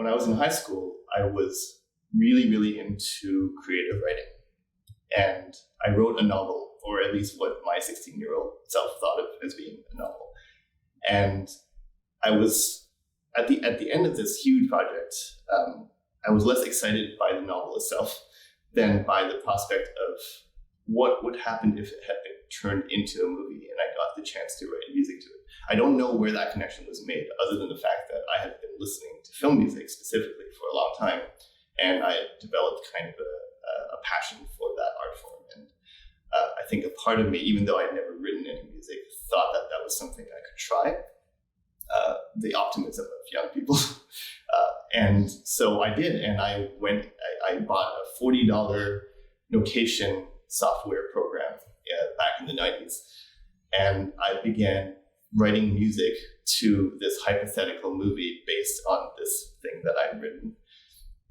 when I was in high school, I was really, really into creative writing. And I wrote a novel, or at least what my 16-year-old self thought of as being a novel. And I was, at the end of this huge project, I was less excited by the novel itself than by the prospect of what would happen if it had been turned into a movie and I got the chance to write music to it. I don't know where that connection was made, other than the fact that I had been listening to film music specifically for a long time, and I had developed kind of a passion for that art form. And I think a part of me, even though I had never written any music, thought that that was something I could try. The optimism of young people. And so I did, and I bought a $40 notation software program back in the 90s. And I began writing music to this hypothetical movie based on this thing that I'd written.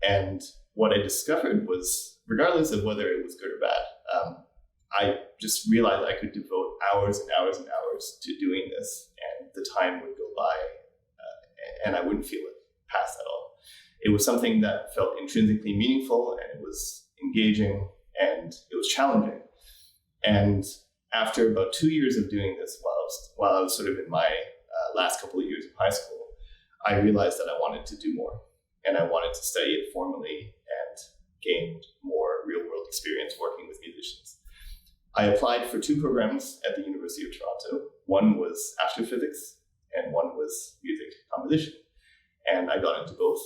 And what I discovered was, regardless of whether it was good or bad, I just realized I could devote hours and hours and hours to doing this, and the time would go by and I wouldn't feel it pass at all. It was something that felt intrinsically meaningful, and it was engaging, and it was challenging. And after about 2 years of doing this, while I was sort of in my last couple of years of high school, I realized that I wanted to do more, and I wanted to study it formally and gain more real-world experience working with musicians. I applied for 2 programs at the University of Toronto. One was astrophysics, and one was music composition. And I got into both,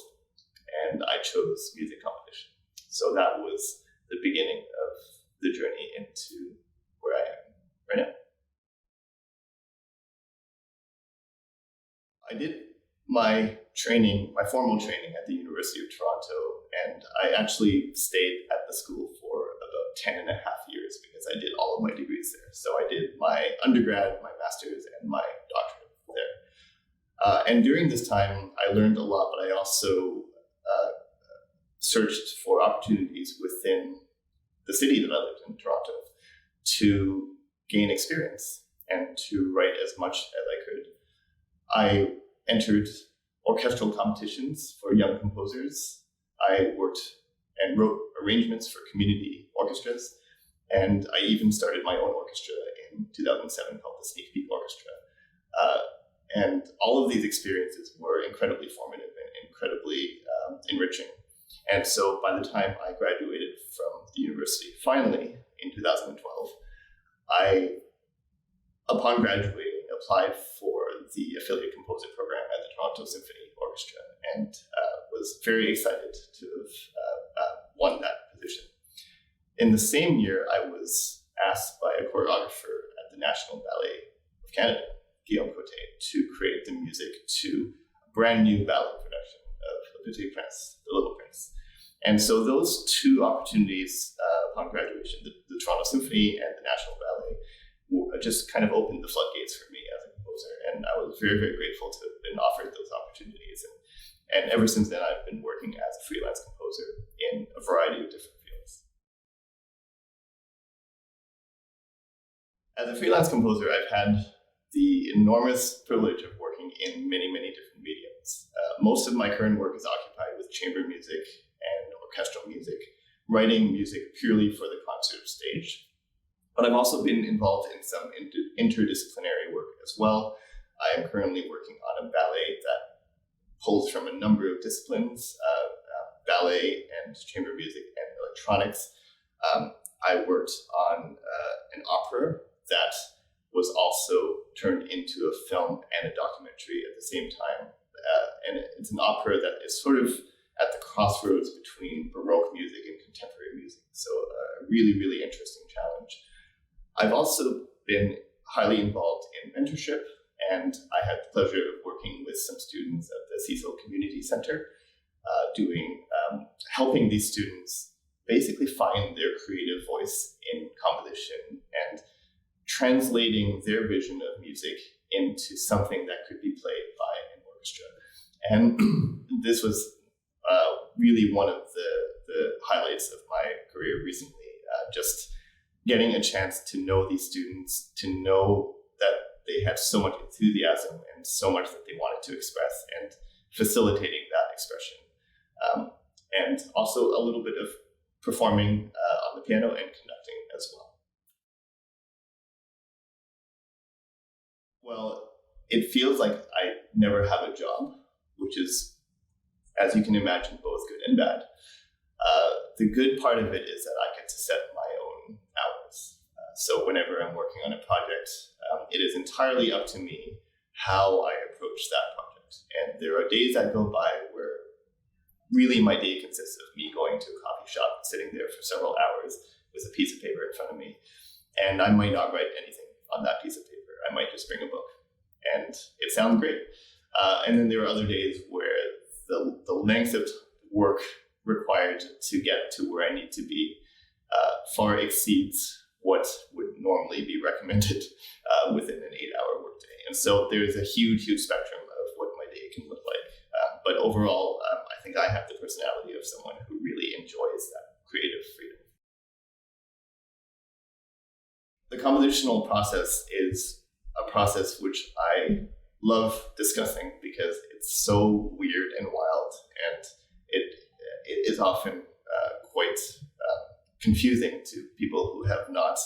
and I chose music composition. So that was the beginning of the journey into where I am right now. I did my formal training at the University of Toronto, and I actually stayed at the school for about 10 and a half years because I did all of my degrees there. So I did my undergrad, my master's, and my doctorate there. And during this time, I learned a lot, but I also searched for opportunities within the city that I lived in, Toronto, to gain experience and to write as much as I could. I entered orchestral competitions for young composers. I worked and wrote arrangements for community orchestras, and I even started my own orchestra in 2007 called the Sneak Peek Orchestra. And all of these experiences were incredibly formative and incredibly enriching. And so by the time I graduated from the university, finally in 2012, upon graduating, applied for the affiliate composer program at the Toronto Symphony Orchestra, and was very excited to have won that position. In the same year, I was asked by a choreographer at the National Ballet of Canada, Guillaume Coté, to create the music to a brand new ballet production of Le Petit Prince, The Little Prince. And so those 2 opportunities upon graduation, the Toronto Symphony and the National Ballet, just kind of opened the floodgates for me as a composer. And I was very, very grateful to have been offered those opportunities. And ever since then, I've been working as a freelance composer in a variety of different fields. As a freelance composer, I've had the enormous privilege of working in many, many different mediums. Most of my current work is occupied with chamber music and orchestral music, writing music purely for the concert stage. But I've also been involved in some interdisciplinary work as well. I am currently working on a ballet that pulls from a number of disciplines, ballet and chamber music and electronics. I worked on an opera that was also turned into a film and a documentary at the same time. And it's an opera that is sort of at the crossroads between Baroque music and contemporary music. So a really, really interesting challenge. I've also been highly involved in mentorship, and I had the pleasure of working with some students at the Cecil Community Center, helping these students basically find their creative voice in composition and translating their vision of music into something that could be played by an orchestra. And this was really one of the highlights of my career recently, just getting a chance to know these students, to know that they had so much enthusiasm and so much that they wanted to express, and facilitating that expression. and also a little bit of performing on the piano and conducting as well. Well, it feels like I never have a job, which is, as you can imagine, both good and bad. The good part of it is that I get to set my own hours. So whenever I'm working on a project, it is entirely up to me how I approach that project. And there are days that go by where really my day consists of me going to a coffee shop, sitting there for several hours with a piece of paper in front of me. And I might not write anything on that piece of paper. I might just bring a book. And it sounds great. And then there are other days where the length of work required to get to where I need to be far exceeds what would normally be recommended within an 8-hour workday. And so there's a huge, huge spectrum of what my day can look like. But overall, I think I have the personality of someone who really enjoys that creative freedom. The compositional process is a process which I love discussing because it's so weird and wild, and it is often quite confusing to people who have not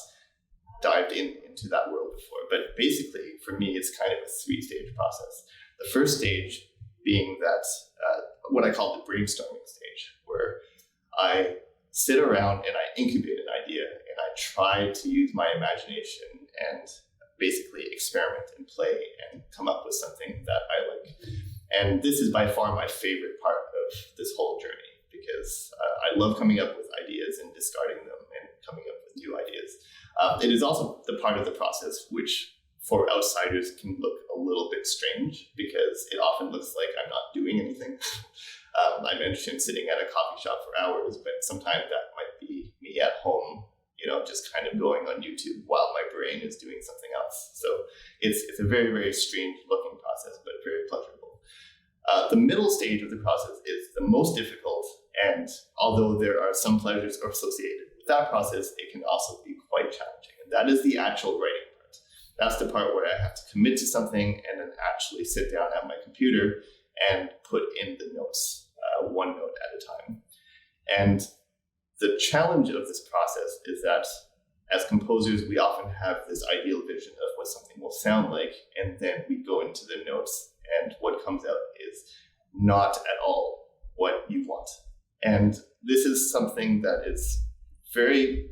dived into that world before. But basically, for me, it's kind of a 3-stage process. The first stage being that what I call the brainstorming stage, where I sit around and I incubate an idea and I try to use my imagination and basically experiment and play and come up with something that I like. And this is by far my favorite part of this whole journey, because I love coming up with ideas and discarding them and coming up with new ideas. It is also the part of the process which for outsiders can look a little bit strange, because it often looks like I'm not doing anything. I mentioned sitting at a coffee shop for hours, but sometimes that might be me at home, just kind of going on YouTube while my brain is doing something else. So it's a very, very strange looking process, but very pleasurable. The middle stage of the process is the most difficult, and although there are some pleasures associated with that process, it can also be quite challenging. And that is the actual writing part. That's the part where I have to commit to something and then actually sit down at my computer and put in the notes, one note at a time. And the challenge of this process is that as composers, we often have this ideal vision of what something will sound like, and then we go into the notes, and what comes out is not at all what you want. And this is something that is very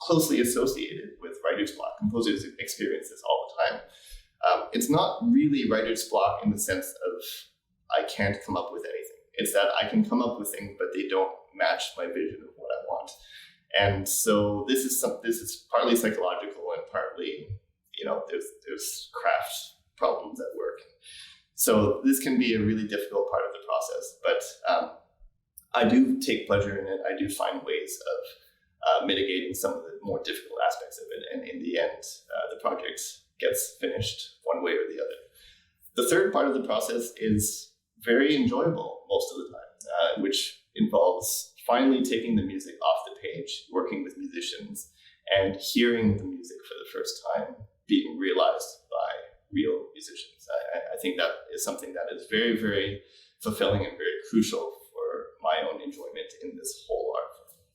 closely associated with writer's block. Composers experience this all the time. It's not really writer's block in the sense of I can't come up with anything. It's that I can come up with things, but they don't match my vision of what I want. And so this is partly psychological and partly, there's craft problems at work. So this can be a really difficult part of the process, but I do take pleasure in it. I do find ways of mitigating some of the more difficult aspects of it. And in the end, the project gets finished one way or the other. The third part of the process is very enjoyable most of the time, which involves finally taking the music off the page, working with musicians, and hearing the music for the first time being realized by real musicians. I think that is something that is very, very fulfilling and very crucial for my own enjoyment in this whole art form.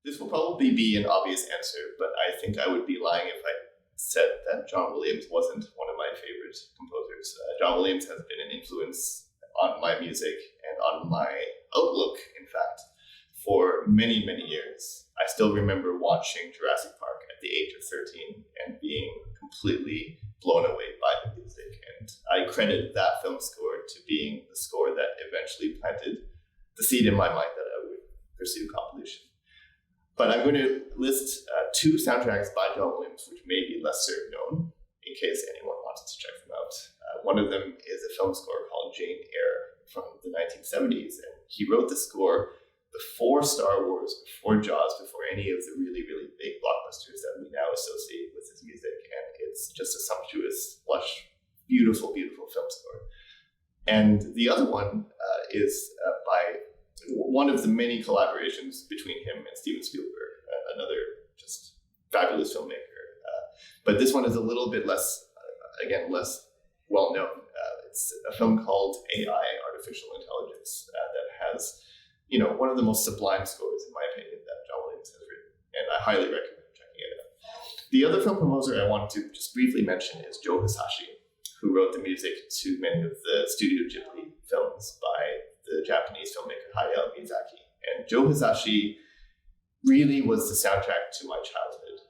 This will probably be an obvious answer, but I think I would be lying if I said that John Williams wasn't one of my favorite composers. John Williams has been an influence on my music and on my outlook, in fact, for many, many years. I still remember watching Jurassic Park at the age of 13 and being completely blown away by the music. And I credit that film score to being the score that eventually planted the seed in my mind that I would pursue composition. But I'm going to list 2 soundtracks by John Williams, which may be lesser known, in case anyone wants to check them out. One of them is a film score called Jane Eyre from the 1970s, and he wrote the score before Star Wars, before Jaws, before any of the really, really big blockbusters that we now associate with his music, and it's just a sumptuous, lush, beautiful, beautiful film score. And the other one is by one of the many collaborations between him and Steven Spielberg, another just fabulous filmmaker. But this one is a little bit less, less well known. It's a film called AI, Artificial Intelligence, that has, one of the most sublime scores, in my opinion, that John Williams has written. And I highly recommend checking it out. The other film composer I wanted to just briefly mention is Joe Hisaishi, who wrote the music to many of the Studio Ghibli films by the Japanese filmmaker Hayao Miyazaki. And Joe Hisaishi really was the soundtrack to my childhood.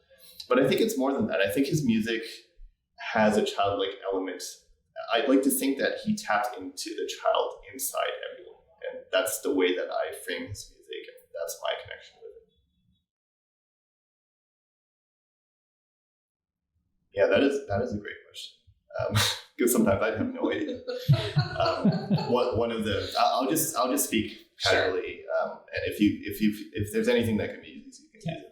But I think it's more than that. I think his music has a childlike element. I'd like to think that he tapped into the child inside everyone. And that's the way that I frame his music, and that's my connection with it. Yeah, that is a great question. Because sometimes I have no idea. One of the I'll just speak casually, and if there's anything that can be used, you can use it.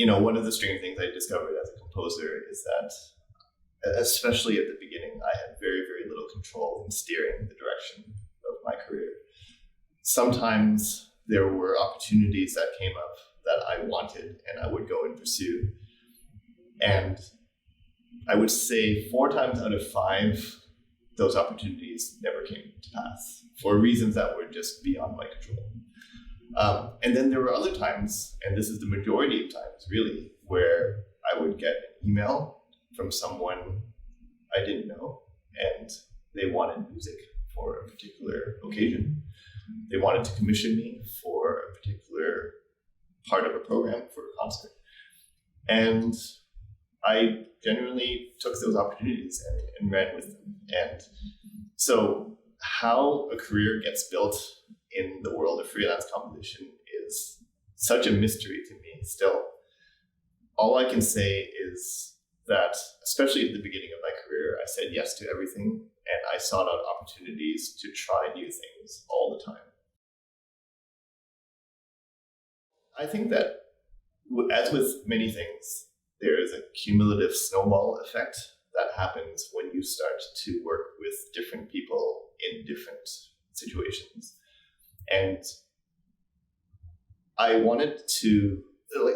But one of the strange things I discovered as a composer is that, especially at the beginning, I had very, very little control in steering the direction of my career. Sometimes there were opportunities that came up that I wanted, and I would go and pursue. And I would say 4 times out of 5, those opportunities never came to pass for reasons that were just beyond my control. And then there were other times, and this is the majority of times really, where I would get an email from someone I didn't know, and they wanted music for a particular occasion. They wanted to commission me for a particular part of a program for a concert. And I genuinely took those opportunities and ran with them. And so how a career gets built in the world of freelance composition is such a mystery to me still. All I can say is that, especially at the beginning of my career, I said yes to everything, and I sought out opportunities to try new things all the time. I think that, as with many things, there is a cumulative snowball effect that happens when you start to work with different people in different situations. And I wanted to,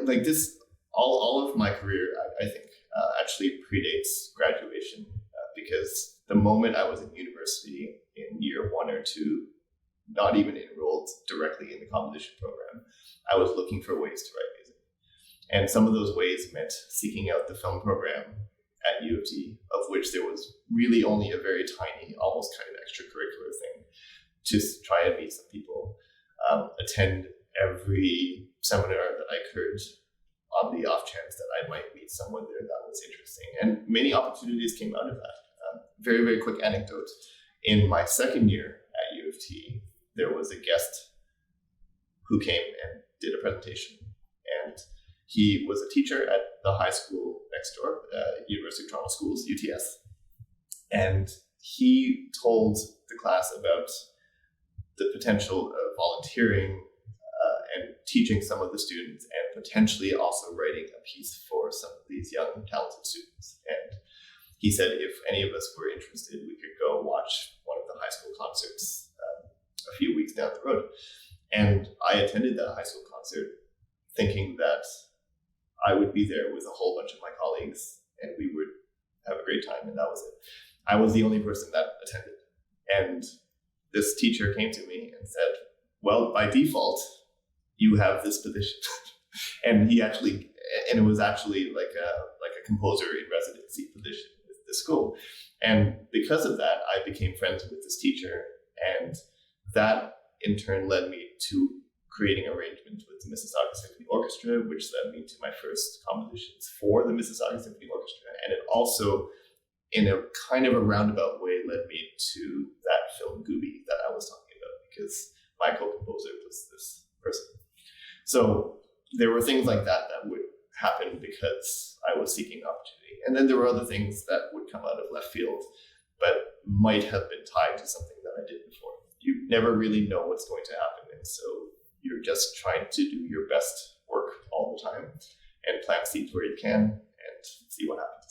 like this, all of my career, I think, actually predates graduation, because the moment I was in university in year 1 or 2, not even enrolled directly in the composition program, I was looking for ways to write music. And some of those ways meant seeking out the film program at U of T, of which there was really only a very tiny, almost kind of extracurricular thing, to try and meet some people, attend every seminar that I could on the off chance that I might meet someone there that was interesting. And many opportunities came out of that. Very, very quick anecdote. In my second year at U of T, there was a guest who came and did a presentation. And he was a teacher at the high school next door, University of Toronto Schools, UTS. And he told the class about the potential of volunteering and teaching some of the students, and potentially also writing a piece for some of these young, talented students. And he said if any of us were interested, we could go watch one of the high school concerts a few weeks down the road. And I attended that high school concert thinking that I would be there with a whole bunch of my colleagues and we would have a great time, and that was it. I was the only person that attended. And this teacher came to me and said, well, by default, you have this position. And it was actually like a composer in residency position with the school. And because of that, I became friends with this teacher. And that in turn led me to creating arrangements with the Mississauga Symphony Orchestra, which led me to my first compositions for the Mississauga Symphony Orchestra. And it also, in a kind of a roundabout way, led me to that film Gooby that I was talking about, because my co-composer was this person. So there were things like that that would happen because I was seeking opportunity. And then there were other things that would come out of left field, but might have been tied to something that I did before. You never really know what's going to happen. And so you're just trying to do your best work all the time and plant seeds where you can and see what happens.